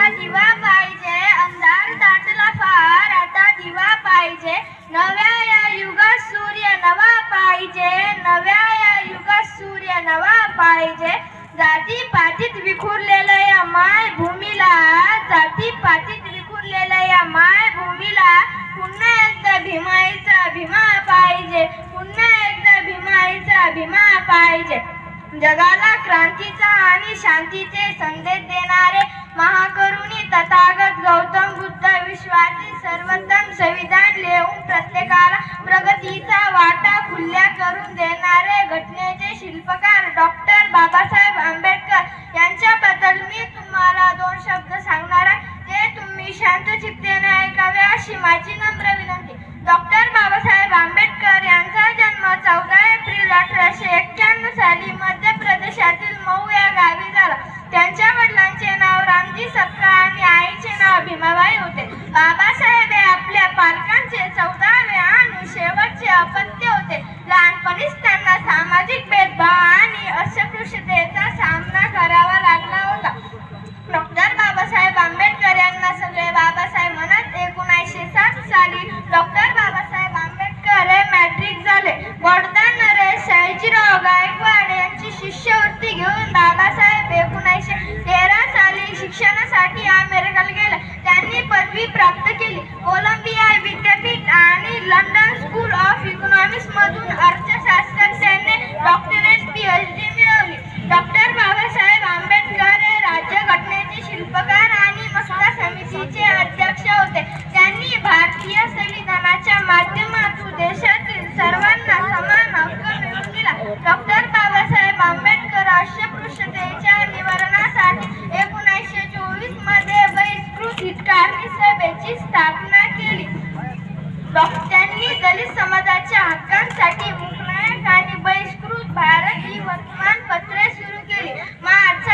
आता दिवा पाहिजे, अंधार दाटला फार, आता दिवा पाहिजे. नव्या या युगात सूर्य नवा पाहिजे, नव्या या युगात सूर्य नवा पाहिजे. जाती पातीत विखुरलेल्या या मायभूमीला, जाती पातीत विखुरलेल्या या मायभूमीला पुन्हा एकदा भीमाईचा भीमा पाहिजे, पुन्हा एकदा भीमाईचा भीमा पाहिजे. जगाला क्रांतीचा आणि शांतीचे संदेश देणारे महाकरुणी तथागत गौतम बुद्ध विश्वातील सर्वोत्तम संविधान लिहून प्रत्येकाला प्रगतीचा वाटा खुल्या करून देणारे घटनेचे शिल्पकार डॉक्टर बाबासाहेब आंबेडकर यांच्याबद्दल मी तुम्हाला 2 शब्द सांगणार आहे. ते तुम्ही शांत चित्तेने ऐकावे अशी माझी नम्र विनंती. डॉक्टर बाबासाहेब आंबेडकर यांचा जन्म 14 एप्रिल 1891 साली मध्य प्रदेशातील मऊ या गावी झाला. त्यांच्या वडिलांचे नाव रामजी सपकाळ आणि आईचे नाव भीमाबाई होते. बाबासाहेब हे आपल्या पालकांचे 14वे आणि शेवटचे अपत्य होते. लहानपणीच त्यांना सामाजिक भेदभाव आणि अस्पृश्यतेचा सामना करावा लागला होता. डॉक्टर बाबासाहेब आंबेडकर यांना सगळे बाबासाहेब म्हणत 1907 साली डॉक्टर बाबासाहेब आंबेडकर हे मॅट्रिक झाले. वडोदरा नरेश सयाजीराव गायकवाड यांची शिष्यवृत्ती घेऊन बाबासाहेब 1913 साली शिक्षणासाठी अमेरिकेला गेले. त्यांनी पदवी प्राप्त केली. कोलंबिया विद्यापीठ आणि लंडन स्कूल ऑफ इकॉनॉमिक्स मधून अर्थशास्त्रात त्यांनी डॉक्टरेट PhD मिळवली. डॉक्टर बाबासाहेब आंबेडकर हे राज्यघटनेचे शिल्पकार आणि मसुदा समितीचे अध्यक्ष होते. त्यांनी भारतीय संविधानाच्या माध्यमातून देशातील सर्वांना समान हक्क मिळवून दिला. डॉक्टर बाबासाहेब आंबेडकर अस्पृश्यतेच्या निवारणासाठी 1924 मध्ये बहिष्कृत हितकारणी सभेची स्थापना केली. त्यांनी दलित समाजाच्या हक्कांसाठी मुक्नायक आणि बहिष्कृत भारत ही वर्तमानपत्रे सुरू केली. मार्च